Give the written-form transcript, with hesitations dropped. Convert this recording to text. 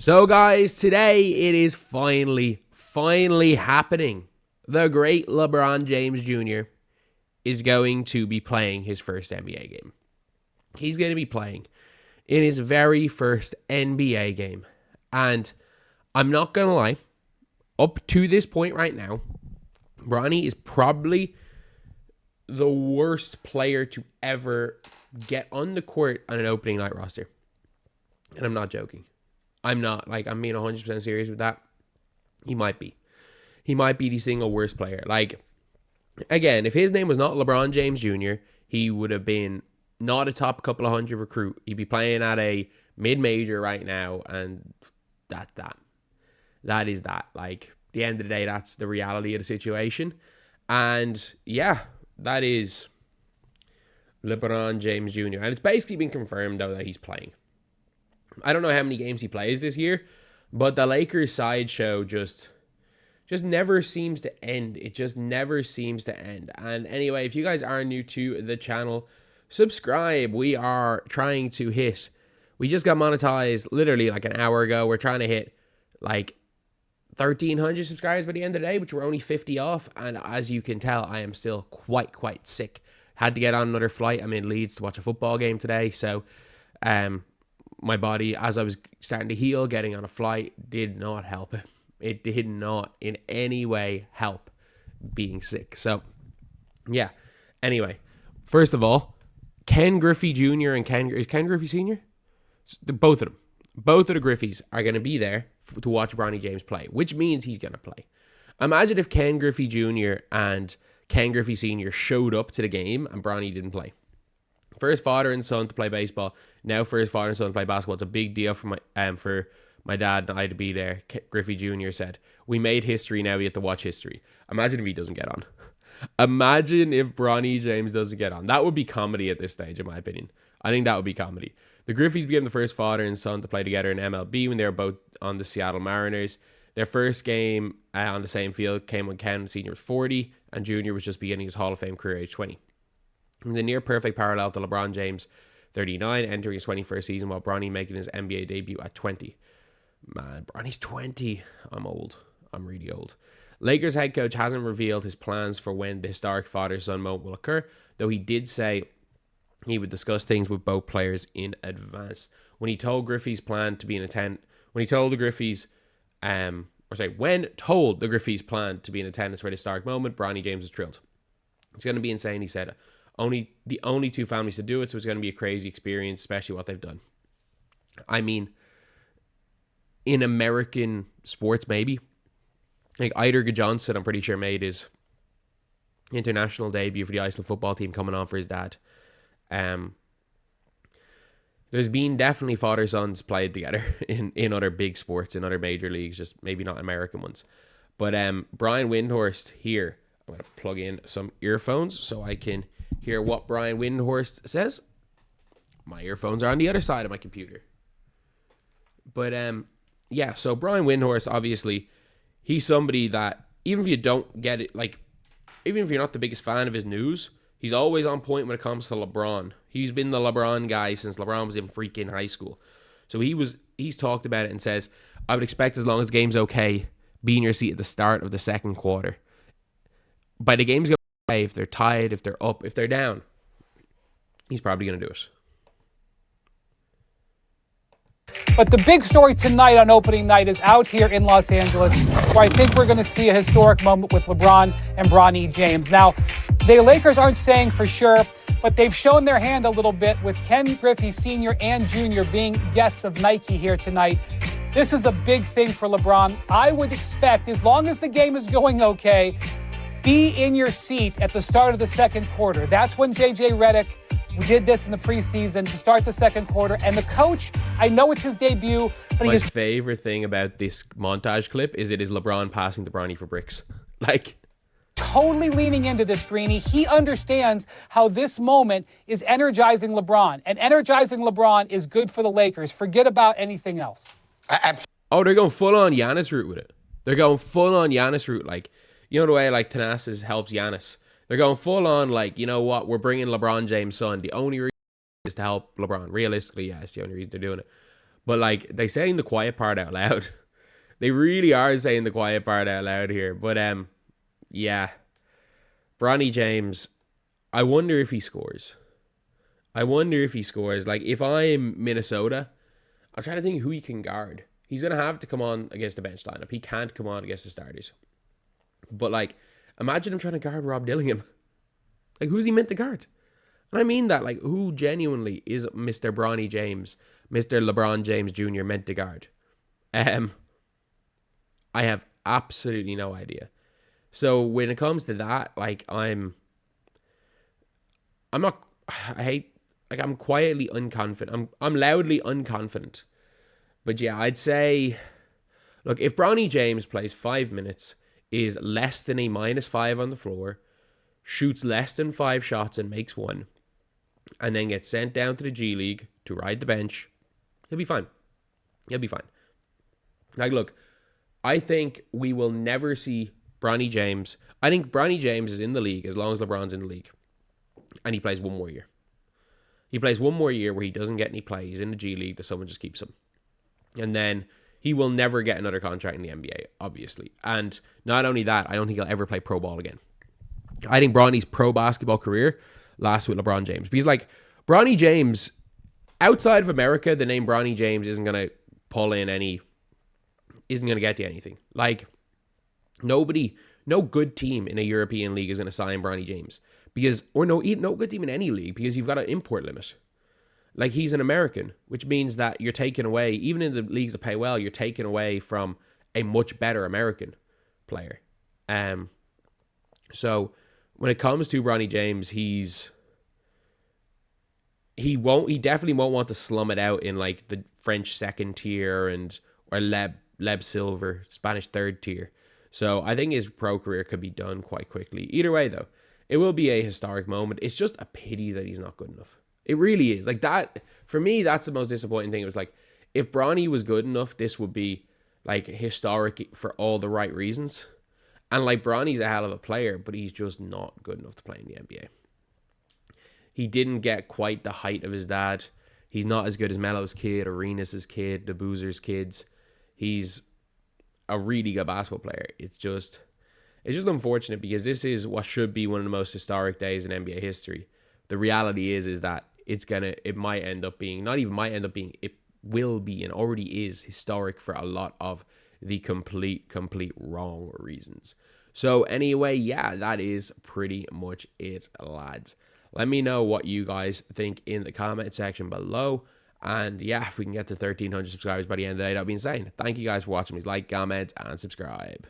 So guys, today it is finally happening. The great LeBron James Jr. is going to be playing his first NBA game. He's going to be playing in his very first NBA game. And I'm not going to lie, up to this point right now, Bronny is probably the worst player to ever get on the court on an opening night roster. And I'm not joking. I'm being 100% serious with that. He might be. He might be the single worst player. Again, if his name was not LeBron James Jr., he would have been not a top couple of hundred recruit. He'd be playing at a mid-major right now, and that's that. That is that. At the end of the day, that's the reality of the situation. And yeah, that is LeBron James Jr. And it's basically been confirmed, though, that he's playing. I don't know how many games he plays this year, but the Lakers sideshow just never seems to end. It just never seems to end. And anyway, if you guys are new to the channel, subscribe. We are trying to hit, we just got monetized literally like an hour ago. We're trying to hit 1,300 subscribers by the end of the day, which we're only 50 off. And as you can tell, I am still quite sick. Had to get on another flight. I'm in Leeds to watch a football game today. So, my body, as I was starting to heal, getting on a flight, did not help it. It did not in any way help being sick. So, yeah. Anyway, first of all, Ken Griffey Jr. and Ken Griffey Sr.? Both of them. Both of the Griffies are going to be there to watch Bronny James play, which means he's going to play. Imagine if Ken Griffey Jr. and Ken Griffey Sr. showed up to the game and Bronny didn't play. First father and son to play baseball. Now first father and son to play basketball. It's a big deal for my dad and I to be there. Griffey Jr. said, "We made history, now we have to watch history." Imagine if he doesn't get on. Imagine if Bronny James doesn't get on. That would be comedy at this stage, in my opinion. I think that would be comedy. The Griffies became the first father and son to play together in MLB when they were both on the Seattle Mariners. Their first game on the same field came when Ken Sr. was 40 and Jr. was just beginning his Hall of Fame career at age 20. It was a near perfect parallel to LeBron James, 39, entering his 21st season, while Bronny making his NBA debut at 20. Man, Bronny's 20. I'm old. I'm really old. Lakers head coach hasn't revealed his plans for when the historic father-son moment will occur, though he did say he would discuss things with both players in advance. When told the Griffies plan to be in attendance for the historic moment, Bronny James was thrilled. It's going to be insane, he said. The only two families to do it, so it's going to be a crazy experience, especially what they've done. I mean, in American sports, maybe. Ider Johnson, I'm pretty sure, made his international debut for the Iceland football team coming on for his dad. There's been definitely father-sons played together in other big sports, in other major leagues, just maybe not American ones. But Brian Windhorst here, I'm going to plug in some earphones so I can hear what Brian Windhorst says. My earphones are on the other side of my computer. But yeah, so Brian Windhorst, obviously, he's somebody that, even if you don't get it, even if you're not the biggest fan of his news, he's always on point when it comes to LeBron. He's been the LeBron guy since LeBron was in freaking high school. So he's talked about it and says, "I would expect, as long as the game's okay, be in your seat at the start of the second quarter. By the game's going okay, if they're tied, if they're up, if they're down, he's probably going to do it." But the big story tonight on opening night is out here in Los Angeles, where I think we're going to see a historic moment with LeBron and Bronny James. Now, the Lakers aren't saying for sure, but they've shown their hand a little bit with Ken Griffey Sr. and Jr. being guests of Nike here tonight. This is a big thing for LeBron. I would expect, as long as the game is going okay, be in your seat at the start of the second quarter. That's when J.J. Redick did this in the preseason to start the second quarter. And the coach, I know it's his debut, but my favorite thing about this montage clip is it is LeBron passing to Bronny for bricks. Totally leaning into this, Greeny. He understands how this moment is energizing LeBron. And energizing LeBron is good for the Lakers. Forget about anything else. Oh, they're going full on Giannis route with it. They're going full on Giannis route. You know the way Thanasis helps Giannis. They're going full on you know what? We're bringing LeBron James' son. The only reason is to help LeBron. Realistically, yeah, it's the only reason they're doing it. But like, they saying the quiet part out loud. They really are saying the quiet part out loud here. But yeah. Bronny James, I wonder if he scores. Like, if I'm Minnesota, I'm trying to think who he can guard. He's going to have to come on against the bench lineup. He can't come on against the starters. But, like, imagine him trying to guard Rob Dillingham. Like, who's he meant to guard? And I mean that, like, who genuinely is Mr. Bronny James, Mr. LeBron James Jr. meant to guard? I have absolutely no idea. So, when it comes to that, like, I'm quietly unconfident. I'm loudly unconfident. But yeah, I'd say, look, if Bronny James plays 5 minutes, is less than a -5 on the floor, shoots less than 5 shots and makes 1, and then gets sent down to the G League to ride the bench, he'll be fine. Like, look, I think we will never see Bronny James. I think Bronny James is in the league as long as LeBron's in the league. And he plays 1 more year. He plays 1 more year where he doesn't get any play. He's in the G League, that someone just keeps him. And then he will never get another contract in the NBA, obviously. And not only that, I don't think he'll ever play pro ball again. I think Bronny's pro basketball career lasts with LeBron James. Because, like, Bronny James, outside of America, the name Bronny James isn't going to get you anything. Like, no good team in a European league is going to sign Bronny James. No good team in any league, because you've got an import limit. Like, he's an American, which means that you're taking away, even in the leagues that pay well, you're taking away from a much better American player. So when it comes to Bronny James, he definitely won't want to slum it out in like the French second tier or Leb Silver, Spanish third tier. So I think his pro career could be done quite quickly. Either way, though, it will be a historic moment. It's just a pity that he's not good enough. It really is. Like, that, for me, that's the most disappointing thing. It was like, if Bronny was good enough, this would be like historic for all the right reasons. And like, Bronny's a hell of a player, but he's just not good enough to play in the NBA. He didn't get quite the height of his dad. He's not as good as Melo's kid, Arenas' kid, the Boozer's kids. He's a really good basketball player. It's just unfortunate, because this is what should be one of the most historic days in NBA history. The reality is that it will be and already is historic for a lot of the complete wrong reasons. So anyway, yeah, that is pretty much it, lads. Let me know what you guys think in the comment section below. And yeah, if we can get to 1,300 subscribers by the end of the day, that'd be insane. Thank you guys for watching. Please like, comment, and subscribe.